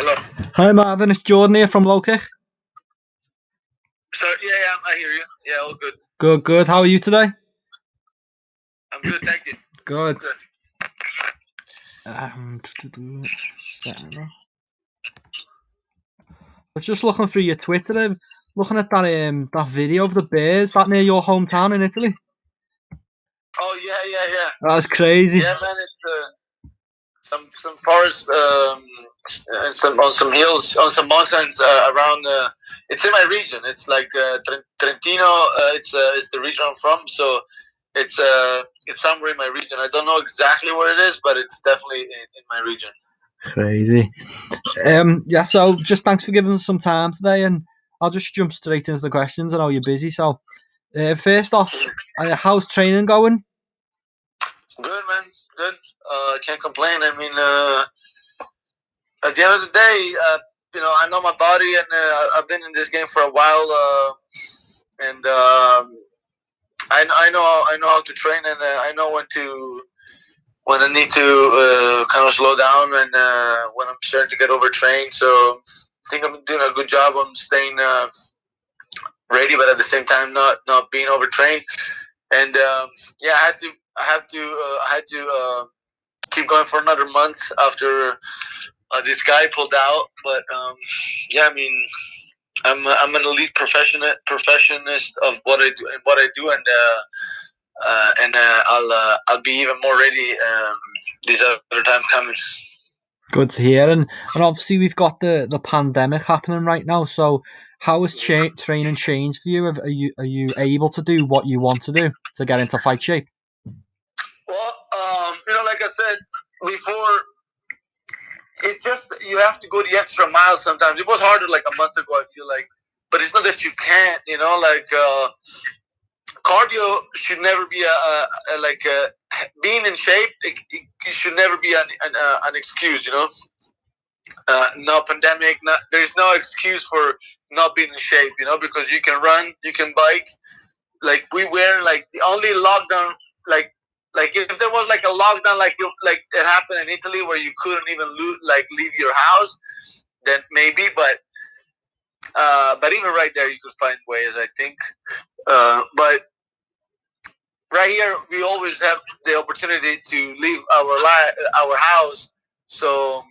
Hello. Hi Marvin, it's Jordan here from LowKick. So yeah, I hear you. Yeah, all good. Good. How are you today? I'm good, thank you. Good. Good. I was just looking through your Twitter, looking at that video of the bears. That near your hometown in Italy? Oh yeah. That's crazy. Yeah, man, it's some forest and some hills on some mountains around. It's in my region. It's like Trentino. It's the region I'm from. So it's somewhere in my region. I don't know exactly where it is, but it's definitely in my region. Crazy. Yeah. So just thanks for giving us some time today, and I'll just jump straight into the questions. I know you're busy, so first off, how's training going? Good, man. Good. Can't complain. I mean, at the end of the day, I know my body, and I've been in this game for a while, and I know how to train, and I know when I need to kind of slow down, and when I'm starting to get overtrained. So I think I'm doing a good job on staying ready, but at the same time not being overtrained. And yeah, I had to keep going for another month after this guy pulled out. But yeah, I mean, I'm an elite professionist of what I do, and I'll be even more ready these other times coming. Good to hear, and obviously we've got the pandemic happening right now. So how has training changed for you? Are you able to do what you want to do to get into fight shape? Well, like I said before, it's just you have to go the extra mile sometimes. It was harder like a month ago, I feel like, but it's not that you can't. Like cardio should never be being in shape. It should never be an excuse. No pandemic. There's no excuse for not being in shape. Because you can run, you can bike. Like we were like the only lockdown, like if there was like a lockdown like it happened in Italy where you couldn't even leave your house, then maybe. But even right there, you could find ways, I think. But right here, we always have the opportunity to leave our house. So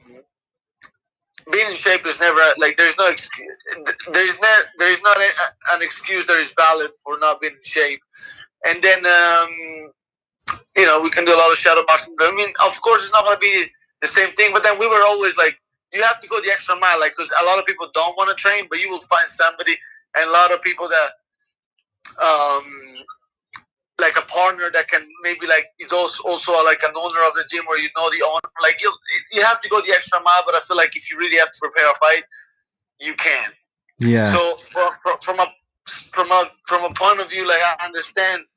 being in shape is never like there's no excuse. There's not an excuse that is valid for not being in shape. And then we can do a lot of shadow boxing. I mean, of course, it's not going to be the same thing. But then we were always like, you have to go the extra mile, like because a lot of people don't want to train, but you will find somebody, and a lot of people that like a partner that can maybe like is also like an owner of the gym where the owner. Like you have to go the extra mile. But I feel like if you really have to prepare a fight, you can. Yeah. So from a point of view, like I understand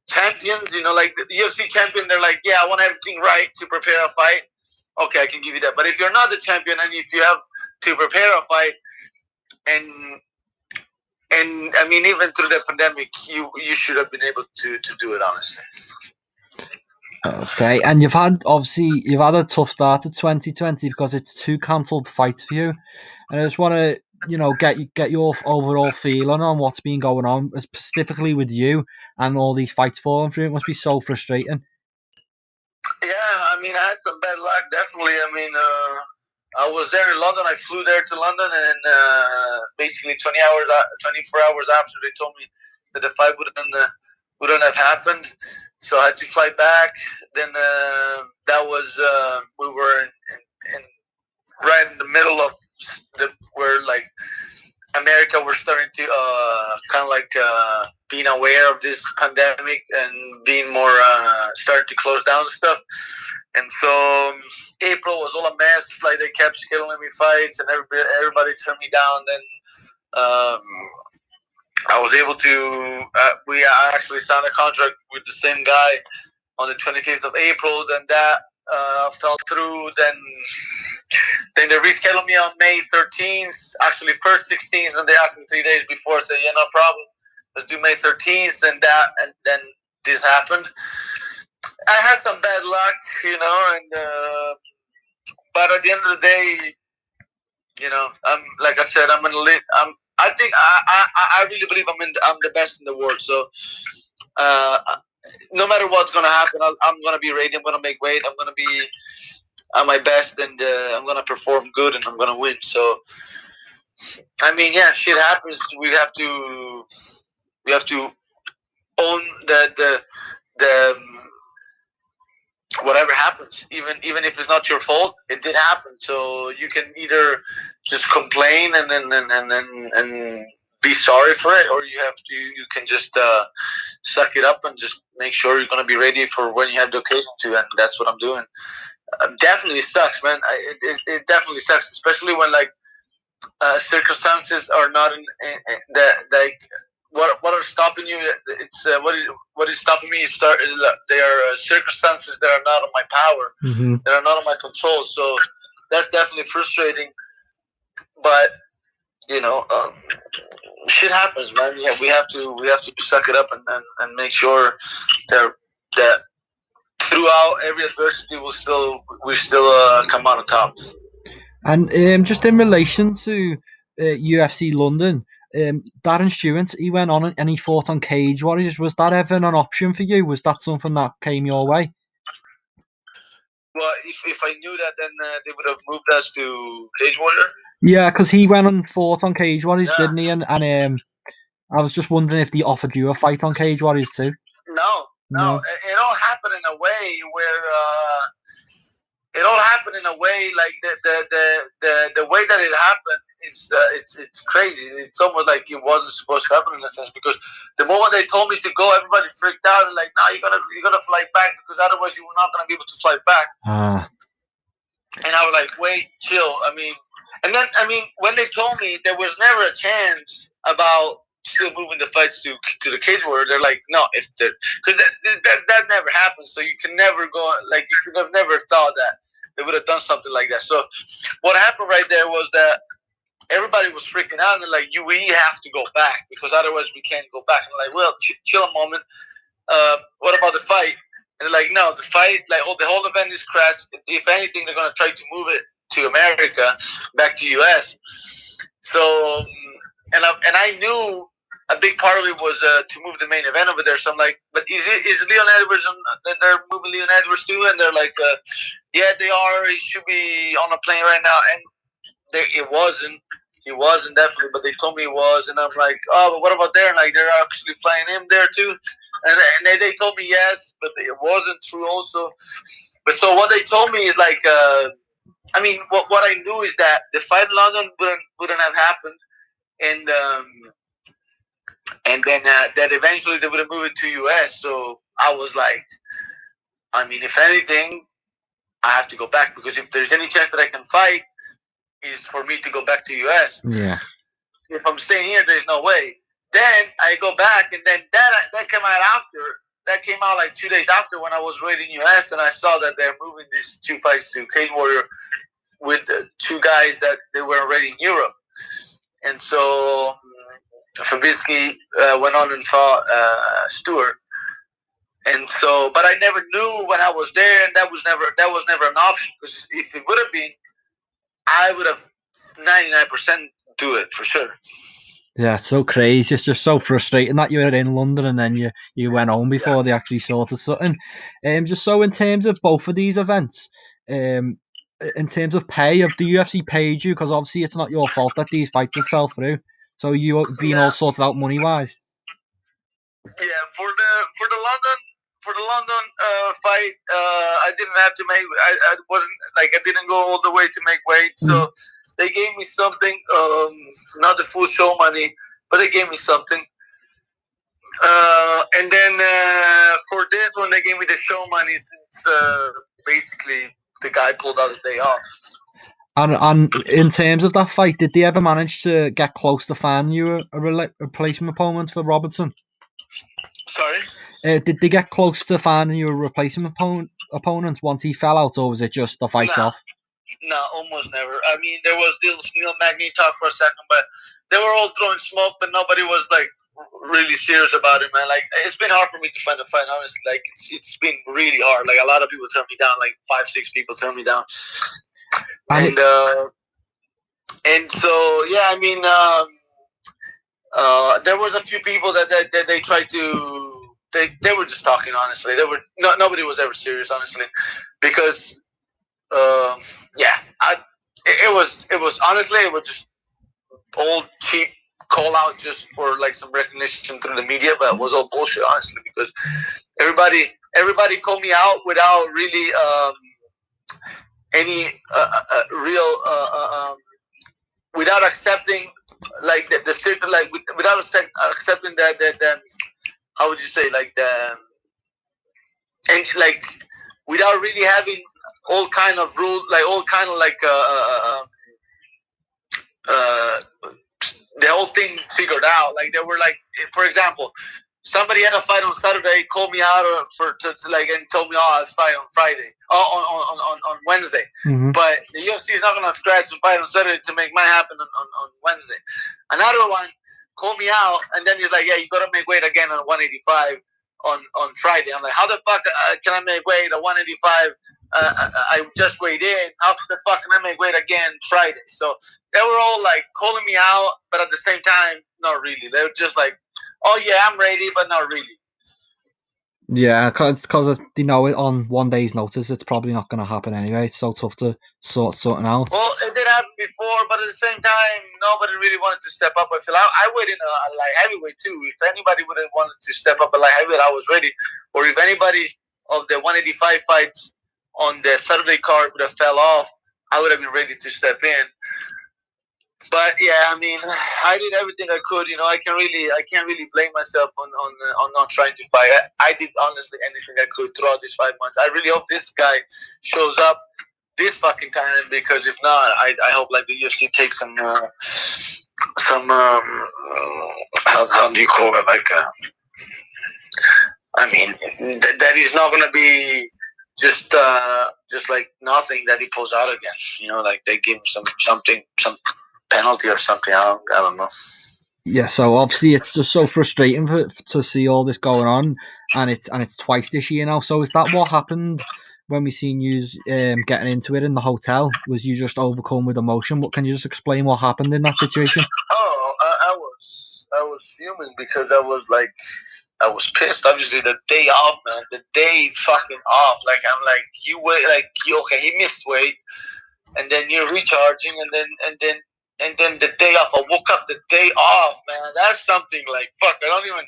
champions, like the UFC champion, they're like, yeah, I want everything right to prepare a fight. Okay, I can give you that. But if you're not the champion and if you have to prepare a fight, and I mean, even through the pandemic, you should have been able to do it, honestly. Okay, and you've had a tough start to 2020 because it's 2 cancelled fights for you, and I just want to get your overall feeling on what's been going on, specifically with you and all these fights falling through. It must be so frustrating. Yeah, I mean, I had some bad luck, definitely. I mean, I was there in London. I flew there to London, and basically 24 hours after, they told me that the fight wouldn't have happened. So I had to fly back. Then that was we were in right in the middle of where like America were starting to kind of like being aware of this pandemic and being more starting to close down stuff. And so April was all a mess. Like they kept scheduling me fights, and everybody turned me down. Then I was able to. I actually signed a contract with the same guy on the 25th of April. Then that fell through. Then they rescheduled me on May 13th. Actually, first 16th, and they asked me 3 days before. I said, yeah, no problem. Let's do May 13th, and then this happened. I had some bad luck, and but at the end of the day, You know, like I said, I'm gonna live. I think I really believe I'm the best in the world. So uh, no matter what's gonna happen, I'm gonna be ready. I'm gonna make weight. I'm gonna be at my best, and I'm gonna perform good, and I'm gonna win. So I mean, yeah, shit happens. We have to own the whatever happens, even if it's not your fault, it did happen. So you can either just complain and be sorry for it, or you can just suck it up and just make sure you're gonna be ready for when you have the occasion to, and that's what I'm doing. Definitely sucks, man. It definitely sucks, especially when like circumstances are not in that like what are stopping you. It's what is stopping me is they are circumstances that are not on my power, that are not on my control. So that's definitely frustrating. But you know, shit happens, man. Yeah, we have to suck it up and make sure that throughout every adversity we still come out on top. And just in relation to UFC London, Darren Stewart, he went on and he fought on Cage Warriors. Was that ever an option for you? Was that something that came your way? Well, if I knew that, then they would have moved us to Cage Warrior. Yeah, because he went and fought on Cage Warriors, Yeah. didn't he? And I was just wondering if they offered you a fight on Cage Warriors too. No, no. No. It all happened in a way where it all happened in a way like the way that it happened is it's crazy. It's almost like it wasn't supposed to happen in a sense, because the moment they told me to go, everybody freaked out and like, no, you gotta fly back, because otherwise you're not gonna be able to fly back. Ah. And I was like, wait, chill. And then when they told me there was never a chance about still moving the fights to the Cage Warrior, they're like, no, if they're because that never happened. So you can never go, like, you could have never thought that they would have done something like that. So what happened right there was that everybody was freaking out and they're like, we have to go back, because otherwise we can't go back. And I'm like, well, chill a moment. What about the fight? And they're like, no, the fight, like, the whole event is crashed. If anything, they're gonna try to move it to America, back to US. So, and I knew a big part of it was to move the main event over there. So I'm like, but is Leon Edwards they're moving Leon Edwards too? And they're like, yeah, they are. He should be on a plane right now. And it wasn't. He wasn't, definitely, but they told me he was, and I'm like, oh, but what about there? And like, they're actually flying him there too, and they told me yes, but it wasn't true also. But so what they told me is like, what I knew is that the fight in London wouldn't have happened, and then that eventually they would have moved it to US. So I was like, if anything, I have to go back, because if there's any chance that I can fight, is for me to go back to US. Yeah. If I'm staying here, there's no way. Then I go back, and then that came out after. That came out like 2 days after, when I was raiding US, and I saw that they're moving these two fights to Cage Warrior with two guys that they were already in Europe. And so Fabisky went on and fought Stewart. And so, but I never knew when I was there, and that was never an option, because if it would have been, I would have 99% do it for sure. Yeah, it's so crazy. It's just so frustrating that you were in London and then you went home before they actually sorted something. Just so in terms of both of these events, in terms of pay, have the UFC paid you? Because obviously it's not your fault that these fights have fell through. So you being all sorted out money wise. Yeah, for the London fight, I didn't have to make. I wasn't like, I didn't go all the way to make weight, so they gave me something. Not the full show money, but they gave me something. And then for this one, they gave me the show money, since basically the guy pulled out the day off. And in terms of that fight, did they ever manage to get close to finding you a replacement opponent for Robertson? Sorry? Did they get close to finding you a replacement opponent once he fell out, or was it just the fight's off? No, almost never. There was this Neil Magny talk for a second, but they were all throwing smoke, but nobody was like really serious about it, man. Like, it's been hard for me to find a fight, honestly. Like, it's been really hard. Like, a lot of people turn me down. Like 5, 6 people turn me down, and And so yeah, I mean, there was a few people that they tried to. They were just talking honestly. They were nobody was ever serious honestly, because yeah, it was honestly it was just old cheap call out just for like some recognition through the media, but it was all bullshit honestly, because everybody called me out without really any real without accepting like the like without accepting that how would you say like the and like without really having all kind of rules, like all kind of like uh, the whole thing figured out. Like they were like, for example, somebody had a fight on Saturday, called me out to like and told me, oh, it's fight on Friday, on Wednesday. Mm-hmm. But the UFC is not gonna scratch the fight on Saturday to make mine happen on Wednesday. Another one called me out, and then he's like, yeah, you gotta make weight again on 185 on Friday. I'm like, how the fuck can I make weight at 185? I just weighed in. How the fuck can I make weight again Friday? So they were all like calling me out, but at the same time, not really. They were just like, "Oh yeah, I'm ready," but not really. Yeah, because they know it on 1 day's notice. It's probably not going to happen anyway. It's so tough to sort something out. Well, it did happen before, but at the same time, nobody really wanted to step up. I feel I weighed in a light heavyweight too. If anybody would have wanted to step up a light heavyweight, I was ready. Or if anybody of the 185 fights on the Saturday card would have fell off, I would have been ready to step in. But yeah, I mean, I did everything I could. You know, I can't really blame myself on not trying to fight. I did honestly anything I could throughout these 5 months. I really hope this guy shows up this fucking time, because if not, I hope like the UFC takes some how do you call it, like I mean that he's not gonna be just like nothing that he pulls out again. You know, like they give him some penalty or something. I don't know. Yeah, so obviously it's just so frustrating to see all this going on, and it's twice this year now. So is that what happened when we seen you getting into it in the hotel? Was you just overcome with emotion? What can you just explain what happened in that situation? Oh, I was fuming because I was pissed. Obviously, the day off, man, the day fucking off. Like I'm like you wait, like you okay? He missed weight, and then you're recharging, and then the day off. I woke up the day off, man. That's something like fuck. I don't even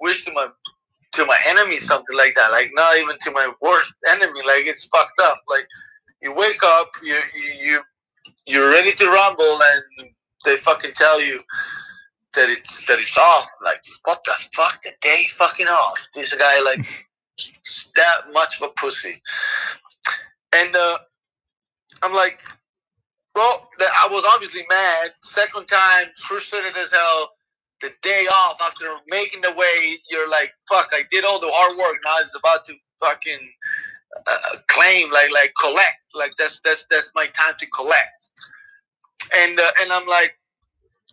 wish to my enemy something like that. Like not even to my worst enemy. Like it's fucked up. Like you wake up, you're ready to rumble, and they fucking tell you that it's off. Like what the fuck? The day fucking off. This guy like that much of a pussy, and I'm like, well, I was obviously mad. Second time, frustrated as hell. The day off after making the weight, you're like, fuck, I did all the hard work. Now it's about to fucking claim, like collect. Like that's my time to collect. And I'm like,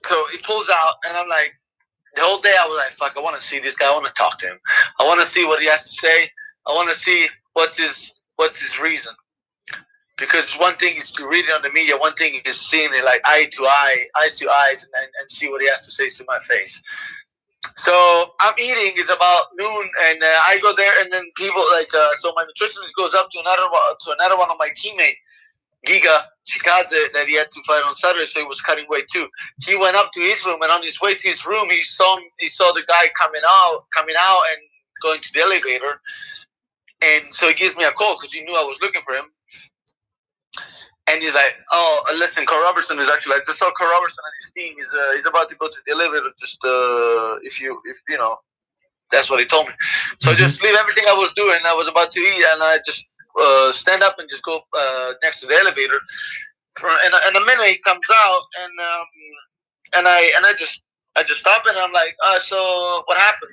so he pulls out, and I'm like, the whole day I was like, fuck, I want to see this guy. I want to talk to him. I want to see what he has to say. I want to see what's his reason. Because one thing is to read it on the media, one thing is seeing it like eye to eye, eyes to eyes, and see what he has to say to my face. So I'm eating. It's about noon, and I go there, and then people like so my nutritionist goes up to another one of my teammates, Giga Chikadze, that he had to fight on Saturday, so he was cutting weight too. He went up to his room, and on his way to his room, he saw the guy coming out, and going to the elevator. And so he gives me a call because he knew I was looking for him. And he's like, "Oh, listen, Karl Roberson is actually. I just saw Karl Roberson and his team. He's about to go to the elevator. Just if you know, that's what he told me. So I just leave everything I was doing. I was about to eat, and I just stand up and just go next to the elevator. And a minute he comes out, and I just stop, and I'm like, so what happened?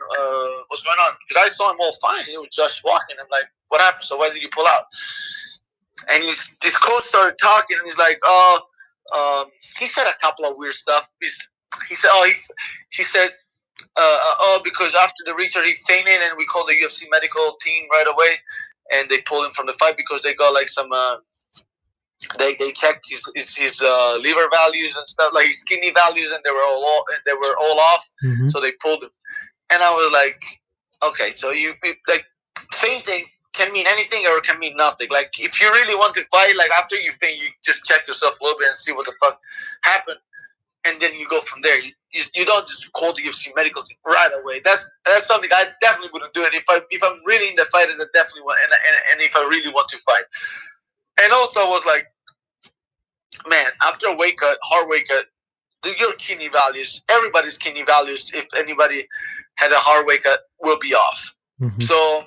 What's going on? Because I saw him all fine. He was just walking. I'm like, what happened? So why did you pull out? And his coach started talking, and he's like, he said a couple of weird stuff. He said, he said, because after the restart he fainted, and we called the UFC medical team right away, and they pulled him from the fight because they got like some they checked his liver values and stuff, like his kidney values, and they were all off. Mm-hmm. So they pulled him, and I was like, okay, so you like fainting can mean anything or it can mean nothing. Like if you really want to fight, like after you faint, you just check yourself a little bit and see what the fuck happened, and then you go from there. You don't just call the UFC medical team right away. That's something I definitely wouldn't do it if I'm really in the fight, and I definitely want, and if I really want to fight. And also I was like, man, after a weight cut, hard weight cut, your kidney values, everybody's kidney values, if anybody had a hard weight cut, will be off. Mm-hmm. So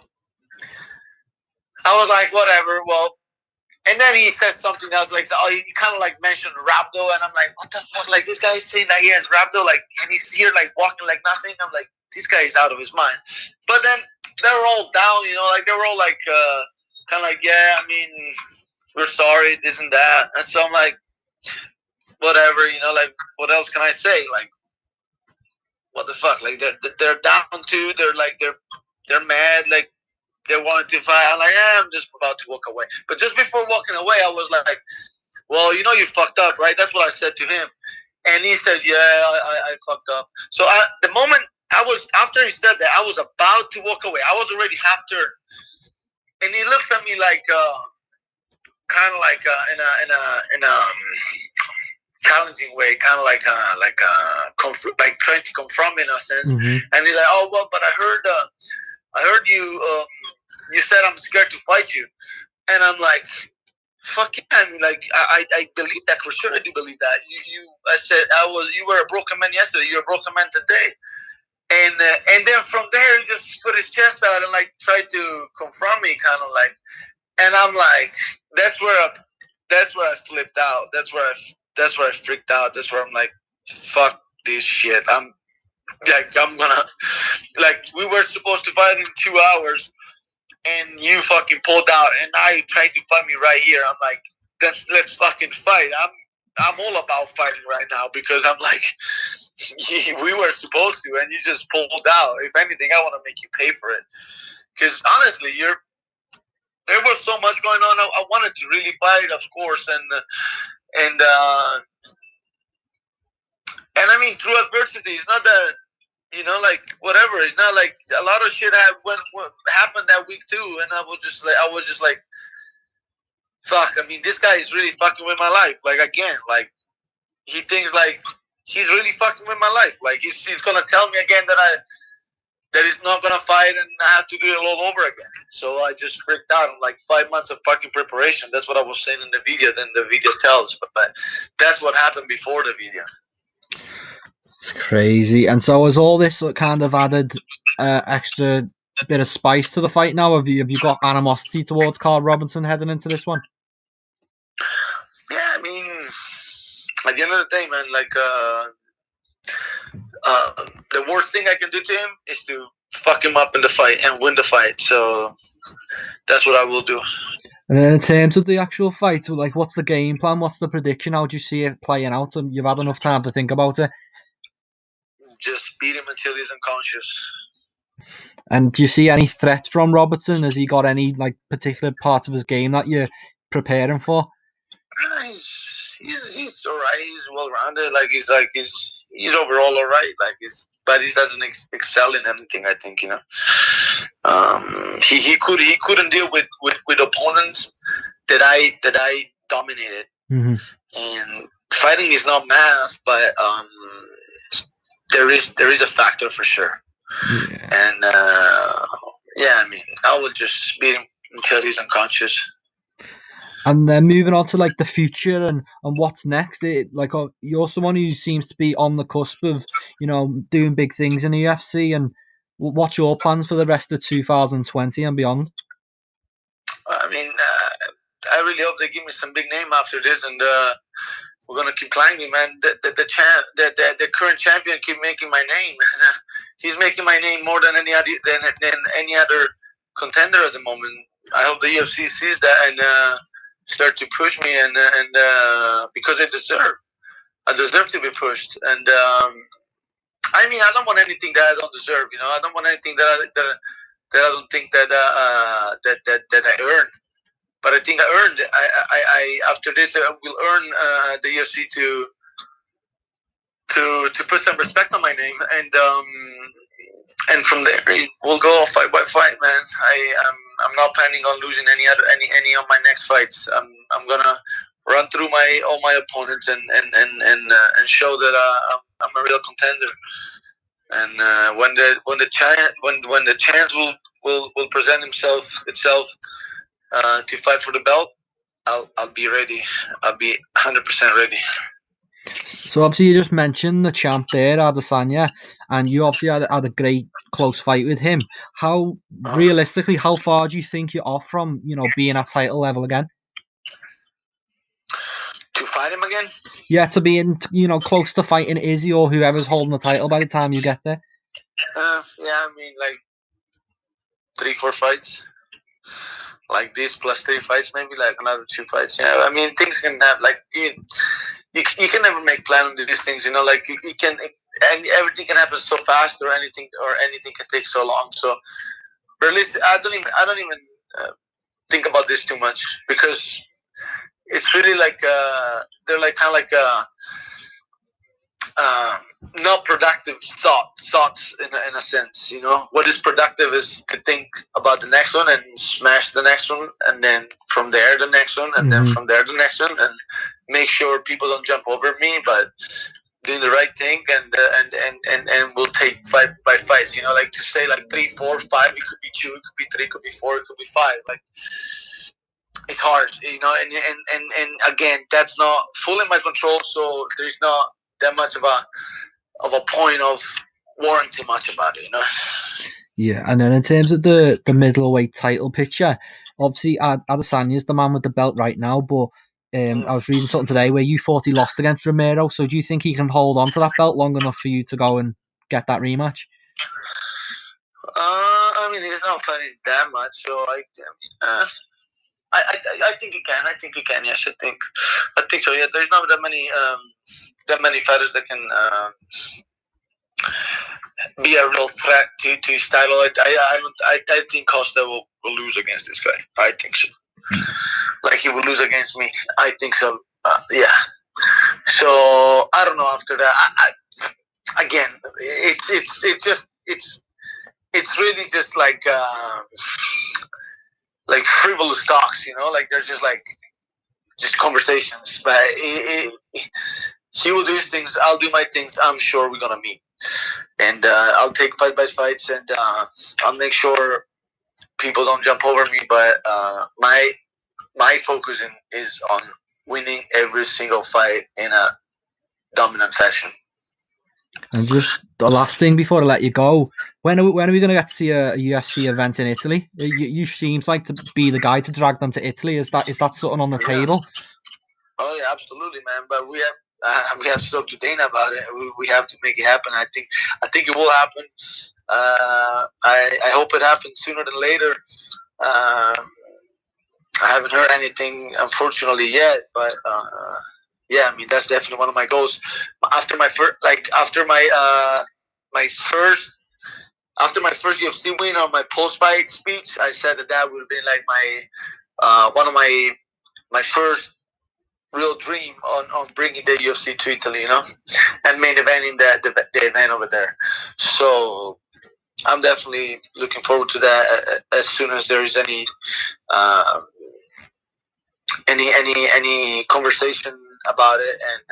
I was like, whatever. Well, and then he said something else, like, oh, he kind of like mentioned rhabdo, and I'm like, what the fuck? Like, this guy is saying that he has rhabdo, like, and he's here like walking like nothing. I'm like, this guy is out of his mind. But then they were all down, you know, like they were all like, kind of like, yeah, I mean, we're sorry, this and that. And so I'm like, whatever, you know, like, what else can I say? Like, what the fuck? Like, they're down too. They're mad. Like, they wanted to fight. I'm like, I'm just about to walk away. But just before walking away, I was like, well, you know, you fucked up, right? That's what I said to him. And he said, yeah, I fucked up. So the moment after he said that, I was about to walk away. I was already half turned. And he looks at me like, kind of like in a challenging way, kind of like trying to confront me in a sense. Mm-hmm. And he's like, oh, well, but I heard you, you said I'm scared to fight you. And I'm like, fuck yeah, I mean, like, I believe that for sure. I do believe that. I said, you were a broken man yesterday. You're a broken man today. And then from there, he just put his chest out and like tried to confront me, kind of like. And I'm like, that's where I flipped out. That's where I freaked out. That's where I'm like, fuck this shit. I'm gonna, like, we were supposed to fight in 2 hours, and you fucking pulled out, and now you tried to fight me right here. I'm like, let's fucking fight. I'm all about fighting right now, because I'm like, we were supposed to, and you just pulled out. If anything, I want to make you pay for it, because honestly, there was so much going on. I wanted to really fight, of course, and I mean, through adversity, it's not that, you know, like, whatever. It's not like a lot of shit happened that week too, and I was just like, fuck. I mean, this guy is really fucking with my life. Like, again, like, he thinks like he's really fucking with my life. Like, he's gonna tell me again that he's not gonna fight, and I have to do it all over again. So I just freaked out. I'm like, 5 months of fucking preparation. That's what I was saying in the video. Then the video tells, but that's what happened before the video. It's crazy. And so has all this kind of added extra bit of spice to the fight now? Have you got animosity towards Karl Roberson heading into this one? Yeah, I mean, at the end of the day, man, like, the worst thing I can do to him is to fuck him up in the fight and win the fight. So that's what I will do. And then in terms of the actual fight, like, what's the game plan? What's the prediction? How do you see it playing out? And you've had enough time to think about it. Just beat him until he's unconscious. And do you see any threats from Robertson? Has he got any like particular parts of his game that you're preparing for? He's all right. He's well rounded. Like, he's overall all right. Like, but he doesn't excel in anything. I think, you know. He couldn't deal with opponents that I dominated. Mm-hmm. And fighting is not math, but there is a factor for sure. Yeah. And yeah, I mean, I will just beat him until he's unconscious. And then moving on to like the future and what's next. You're someone who seems to be on the cusp of, you know, doing big things in the UFC. And what's your plans for the rest of 2020 and beyond? I mean, I really hope they give me some big name after this, and we're gonna keep climbing, man. The current champion keep making my name. He's making my name more than any other contender at the moment. I hope the UFC sees that and start to push me, and because I deserve to be pushed. And I mean, I don't want anything that I don't deserve. You know, I don't want anything that I don't think that I earned. but I think I earned it. I after this I will earn the UFC to put some respect on my name, and from there we'll go fight by fight, man. I'm not planning on losing any of my next fights. I'm gonna run through all my opponents and show that I'm a real contender. And when the chance will present itself to fight for the belt, I'll be ready. I'll be 100% ready. So obviously you just mentioned the champ there, Adesanya, and you obviously had a great close fight with him. How realistically, how far do you think you're off from being at title level again? To fight him again? Yeah, to being close to fighting Izzy or whoever's holding the title by the time you get there. Yeah, I mean like 3-4 fights. Like this plus 3 fights, maybe like another 2 fights. Yeah, I mean things can have like you can never make plans on these things. Like you can, and everything can happen so fast, or anything can take so long. So, realistic, I don't even think about this too much, because it's really like they're like kind of like not productive thoughts in a sense. What is productive is to think about the next one and smash the next one, and then from there the next one, and then from there the next one, and make sure people don't jump over me, but doing the right thing, and we'll take fight by fights. Like to say like 3, 4, 5. It could be 2, it could be 3, it could be 4, it could be 5. Like it's hard, and again, that's not fully in my control. So there's not that much of a point of worrying too much about it. Yeah, and then in terms of the middleweight title picture, obviously Adesanya's the man with the belt right now, but I was reading something today where you thought he lost against Romero. So do you think he can hold on to that belt long enough for you to go and get that rematch? I mean, he's not fighting that much, so I think he can. I think he can. Yes, I think so. Yeah, there's not that many fighters that can be a real threat to his title. I think Costa will lose against this guy. I think so. Like he will lose against me. I think so. Yeah. So I don't know. After that, again, it's really just like frivolous talks. Like there's just conversations. But he will do his things. I'll do my things. I'm sure we're gonna meet, and I'll take fight by fights, and I'll make sure people don't jump over me. But my focus is on winning every single fight in a dominant fashion. And just the last thing before I let you go, when are we going to get to see a UFC event in Italy? You seems like to be the guy to drag them to Italy. Is that something on the table? Oh yeah, absolutely, man. But we have to talk to Dana about it. We have to make it happen. I think it will happen. I hope it happens sooner than later. I haven't heard anything, unfortunately, yet. But yeah, I mean that's definitely one of my goals. After my first, after my first UFC win on my post-fight speech, I said that would have been like my one of my first real dream on bringing the UFC to Italy, and main eventing the event over there. So I'm definitely looking forward to that as soon as there is any conversation about it. And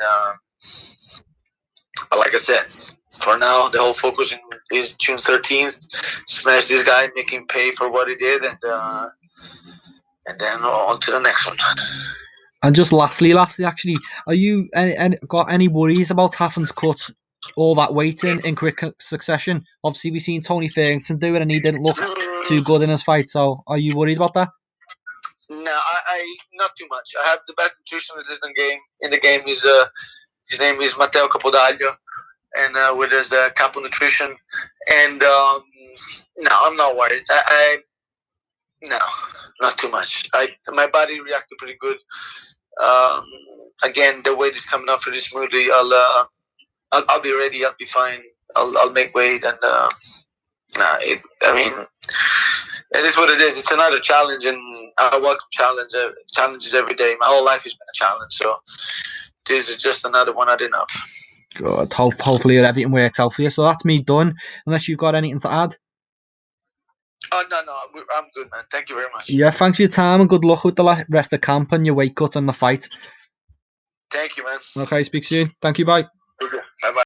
like I said, for now the whole focus is June 13th. Smash this guy, make him pay for what he did, and then on to the next one. And just lastly, actually, are you got any worries about having to cut all that weight in quick succession? Obviously, we've seen Tony Ferguson do it, and he didn't look too good in his fight. So, are you worried about that? No, I not too much. I have the best nutritionist in the game. His name is Matteo Capodaglio, and with his Capo Nutrition. And no, I'm not worried. No, not too much. My body reacted pretty good. Again, the weight is coming up pretty smoothly. I'll be ready. I'll be fine. I'll make weight, and I mean, it is what it is. It's another challenge, and I welcome challenges every day. My whole life has been a challenge, so this is just another one I didn't have. Good. Hopefully everything works out for you. So that's me done. Unless you've got anything to add. Oh no, I'm good, man. Thank you very much. Yeah, thanks for your time and good luck with the rest of camp and your weight cut and the fight. Thank you, man. Okay, speak soon. Thank you. Bye. Okay. Bye bye.